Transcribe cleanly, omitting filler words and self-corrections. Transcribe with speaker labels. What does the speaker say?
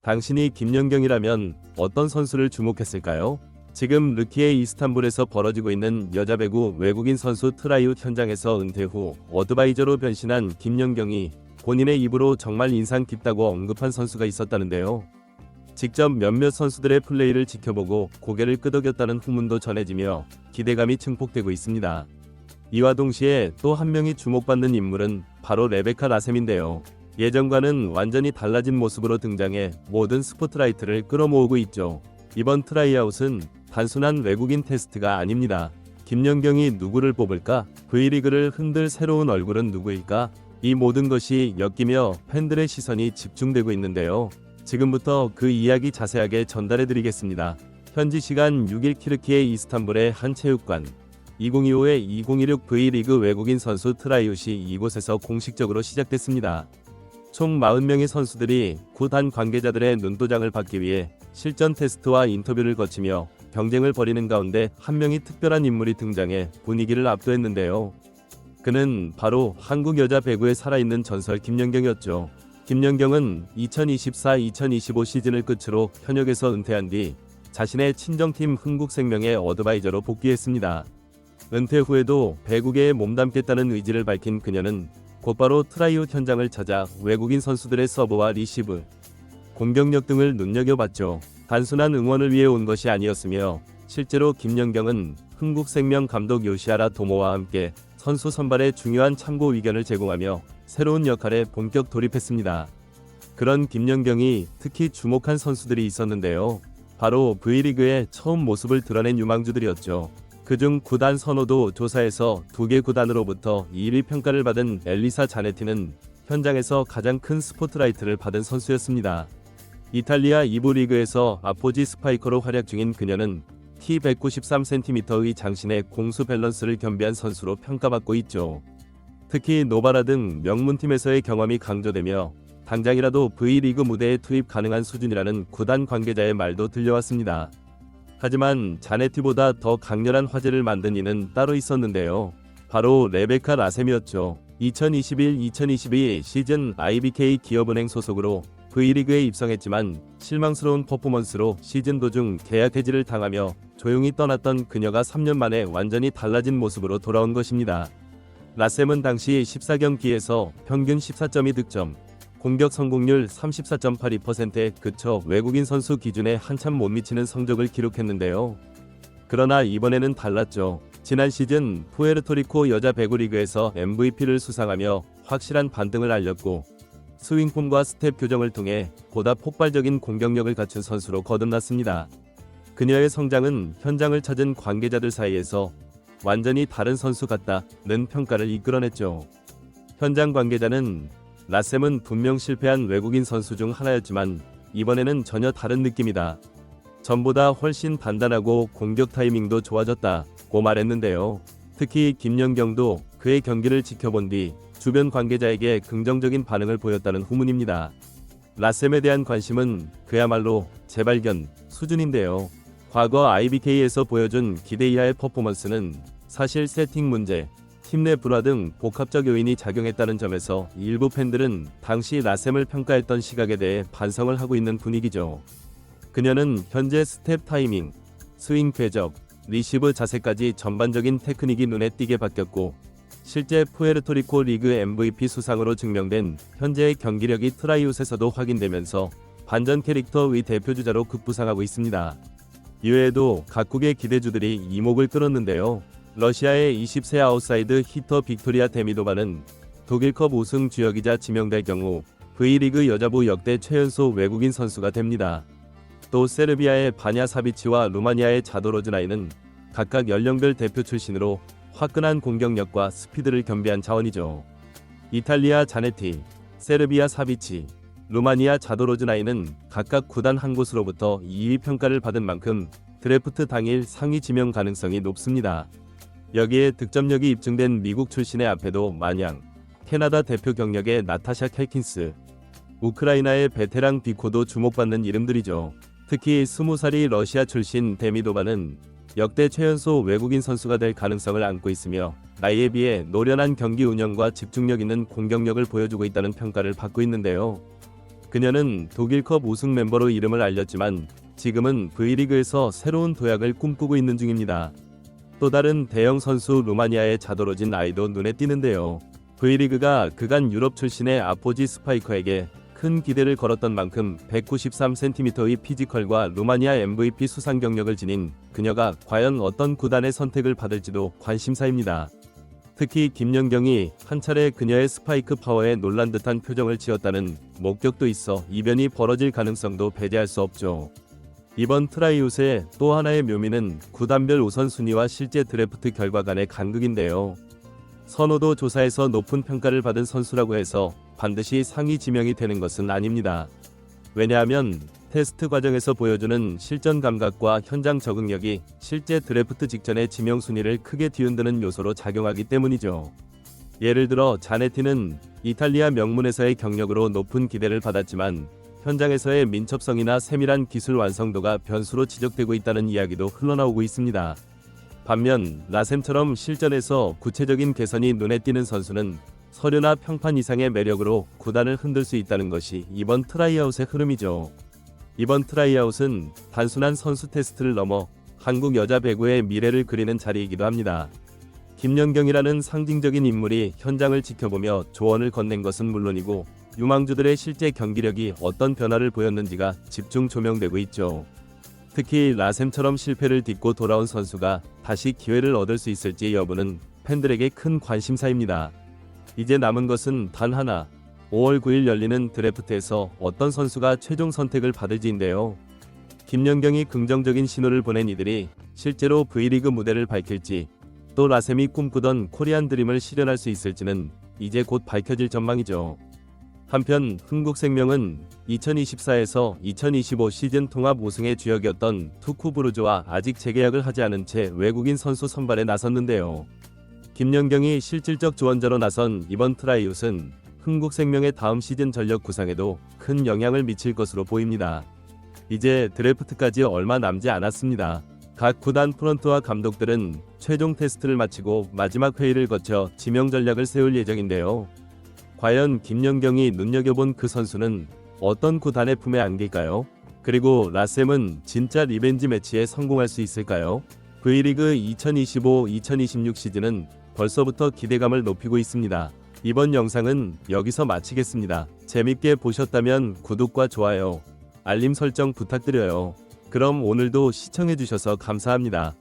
Speaker 1: 당신이 김연경이라면 어떤 선수를 주목했을까요? 지금 르키의 이스탄불에서 벌어지고 있는 여자 배구 외국인 선수 트라이웃 현장에서 은퇴 후 어드바이저로 변신한 김연경이 본인의 입으로 정말 인상 깊다고 언급한 선수가 있었다는데요. 직접 몇몇 선수들의 플레이를 지켜보고 고개를 끄덕였다는 후문도 전해지며 기대감이 증폭되고 있습니다. 이와 동시에 또 한 명이 주목받는 인물은 바로 레베카 라셈인데요. 예전과는 완전히 달라진 모습으로 등장해 모든 스포트라이트를 끌어모으고 있죠. 이번 트라이아웃은 단순한 외국인 테스트가 아닙니다. 김연경이 누구를 뽑을까? V리그를 흔들 새로운 얼굴은 누구일까? 이 모든 것이 엮이며 팬들의 시선이 집중되고 있는데요. 지금부터 그 이야기 자세하게 전달해드리겠습니다. 현지 시간 6일 튀르키예 이스탄불의 한 체육관 2025-2026 V리그 외국인 선수 트라이웃이 이곳에서 공식적으로 시작됐습니다. 총 40명의 선수들이 구단 관계자들의 눈도장을 받기 위해 실전 테스트와 인터뷰를 거치며 경쟁을 벌이는 가운데 한 명이 특별한 인물이 등장해 분위기를 압도했는데요. 그는 바로 한국 여자 배구의 살아있는 전설 김연경이었죠. 김연경은 2024-2025 시즌을 끝으로 현역에서 은퇴한 뒤 자신의 친정팀 흥국생명의 어드바이저로 복귀했습니다. 은퇴 후에도 배구계에 몸담겠다는 의지를 밝힌 그녀는 곧바로 트라이웃 현장을 찾아 외국인 선수들의 서브와 리시브, 공격력 등을 눈여겨봤죠. 단순한 응원을 위해 온 것이 아니었으며 실제로 김연경은 흥국생명 감독 요시하라 도모와 함께 선수 선발에 중요한 참고 의견을 제공하며 새로운 역할에 본격 돌입했습니다. 그런 김연경이 특히 주목한 선수들이 있었는데요. 바로 V리그의 처음 모습을 드러낸 유망주들이었죠. 그중 구단 선호도 조사에서 2개 구단으로부터 1위 평가를 받은 엘리사 자네티는 현장에서 가장 큰 스포트라이트를 받은 선수였습니다. 이탈리아 2부 리그에서 아포지 스파이커로 활약 중인 그녀는 키 193cm의 장신의 공수 밸런스를 겸비한 선수로 평가받고 있죠. 특히 노바라 등 명문팀에서의 경험이 강조되며 당장이라도 V리그 무대에 투입 가능한 수준이라는 구단 관계자의 말도 들려왔습니다. 하지만 자네티보다 더 강렬한 화제를 만든 이는 따로 있었는데요. 바로 레베카 라셈이었죠. 2021-2022 시즌 IBK 기업은행 소속으로 V리그에 입성했지만 실망스러운 퍼포먼스로 시즌 도중 계약 해지를 당하며 조용히 떠났던 그녀가 3년 만에 완전히 달라진 모습으로 돌아온 것입니다. 라셈은 당시 14경기에서 평균 14.2득점, 공격 성공률 34.82%에 그쳐 외국인 선수 기준에 한참 못 미치는 성적을 기록했는데요. 그러나 이번에는 달랐죠. 지난 시즌 푸에르토리코 여자 배구 리그에서 MVP를 수상하며 확실한 반등을 알렸고 스윙폼과 스텝 교정을 통해 보다 폭발적인 공격력을 갖춘 선수로 거듭났습니다. 그녀의 성장은 현장을 찾은 관계자들 사이에서 완전히 다른 선수 같다는 평가를 이끌어냈죠. 현장 관계자는 라셈은 분명 실패한 외국인 선수 중 하나였지만 이번에는 전혀 다른 느낌이다. 전보다 훨씬 단단하고 공격 타이밍도 좋아졌다고 말했는데요. 특히 김연경도 그의 경기를 지켜본 뒤 주변 관계자에게 긍정적인 반응을 보였다는 후문입니다. 라셈에 대한 관심은 그야말로 재발견 수준인데요. 과거 IBK에서 보여준 기대 이하의 퍼포먼스는 사실 세팅 문제, 팀 내 불화 등 복합적 요인이 작용했다는 점에서 일부 팬들은 당시 라셈을 평가했던 시각에 대해 반성을 하고 있는 분위기죠. 그녀는 현재 스텝 타이밍, 스윙 궤적, 리시브 자세까지 전반적인 테크닉이 눈에 띄게 바뀌었고 실제 푸에르토리코 리그 MVP 수상으로 증명된 현재의 경기력이 트라이웃에서도 확인되면서 반전 캐릭터의 대표주자로 급부상하고 있습니다. 이외에도 각국의 기대주들이 이목을 끌었는데요. 러시아의 20세 아웃사이드 히터 빅토리아 데미도바는 독일컵 우승 주역이자 지명될 경우 V리그 여자부 역대 최연소 외국인 선수가 됩니다. 또 세르비아의 바냐 사비치와 루마니아의 자도로즈나이는 각각 연령별 대표 출신으로 화끈한 공격력과 스피드를 겸비한 자원이죠. 이탈리아 자네티, 세르비아 사비치, 루마니아 자도로즈나이는 각각 구단 한 곳으로부터 2위 평가를 받은 만큼 드래프트 당일 상위 지명 가능성이 높습니다. 여기에 득점력이 입증된 미국 출신의 앞에도 마냥, 캐나다 대표 경력의 나타샤 캘킨스, 우크라이나의 베테랑 비코도 주목받는 이름들이죠. 특히 20살이 러시아 출신 데미도바는 역대 최연소 외국인 선수가 될 가능성을 안고 있으며 나이에 비해 노련한 경기 운영과 집중력 있는 공격력을 보여주고 있다는 평가를 받고 있는데요. 그녀는 독일컵 우승 멤버로 이름을 알렸지만 지금은 V리그에서 새로운 도약을 꿈꾸고 있는 중입니다. 또 다른 대형 선수 루마니아의 자도로진 아이도 눈에 띄는데요. V리그가 그간 유럽 출신의 아포지 스파이커에게 큰 기대를 걸었던 만큼 193cm의 피지컬과 루마니아 MVP 수상 경력을 지닌 그녀가 과연 어떤 구단의 선택을 받을지도 관심사입니다. 특히 김연경이 한 차례 그녀의 스파이크 파워에 놀란 듯한 표정을 지었다는 목격도 있어 이변이 벌어질 가능성도 배제할 수 없죠. 이번 트라이웃의 또 하나의 묘미는 구단별 우선순위와 실제 드래프트 결과 간의 간극인데요. 선호도 조사에서 높은 평가를 받은 선수라고 해서 반드시 상위 지명이 되는 것은 아닙니다. 왜냐하면 테스트 과정에서 보여주는 실전 감각과 현장 적응력이 실제 드래프트 직전의 지명 순위를 크게 뒤흔드는 요소로 작용하기 때문이죠. 예를 들어 자네티는 이탈리아 명문에서의 경력으로 높은 기대를 받았지만 현장에서의 민첩성이나 세밀한 기술 완성도가 변수로 지적되고 있다는 이야기도 흘러나오고 있습니다. 반면 라셈처럼 실전에서 구체적인 개선이 눈에 띄는 선수는 서류나 평판 이상의 매력으로 구단을 흔들 수 있다는 것이 이번 트라이아웃의 흐름이죠. 이번 트라이아웃은 단순한 선수 테스트를 넘어 한국 여자 배구의 미래를 그리는 자리이기도 합니다. 김연경이라는 상징적인 인물이 현장을 지켜보며 조언을 건넨 것은 물론이고 유망주들의 실제 경기력이 어떤 변화를 보였는지가 집중 조명되고 있죠. 특히 라셈처럼 실패를 딛고 돌아온 선수가 다시 기회를 얻을 수 있을지 여부는 팬들에게 큰 관심사입니다. 이제 남은 것은 단 하나, 5월 9일 열리는 드래프트에서 어떤 선수가 최종 선택을 받을지인데요. 김연경이 긍정적인 신호를 보낸 이들이 실제로 V리그 무대를 밝힐지, 또 라셈이 꿈꾸던 코리안 드림을 실현할 수 있을지는 이제 곧 밝혀질 전망이죠. 한편 흥국생명은 2024에서 2025 시즌 통합 우승의 주역이었던 투쿠부르조와 아직 재계약을 하지 않은 채 외국인 선수 선발에 나섰는데요. 김연경이 실질적 지원자로 나선 이번 트라이웃은 흥국생명의 다음 시즌 전력 구상에도 큰 영향을 미칠 것으로 보입니다. 이제 드래프트까지 얼마 남지 않았습니다. 각 구단 프런트와 감독들은 최종 테스트를 마치고 마지막 회의를 거쳐 지명 전략을 세울 예정인데요. 과연 김연경이 눈여겨본 그 선수는 어떤 구단의 품에 안길까요? 그리고 라셈은 진짜 리벤지 매치에 성공할 수 있을까요? V리그 2025-2026 시즌은 벌써부터 기대감을 높이고 있습니다. 이번 영상은 여기서 마치겠습니다. 재밌게 보셨다면 구독과 좋아요, 알림 설정 부탁드려요. 그럼 오늘도 시청해주셔서 감사합니다.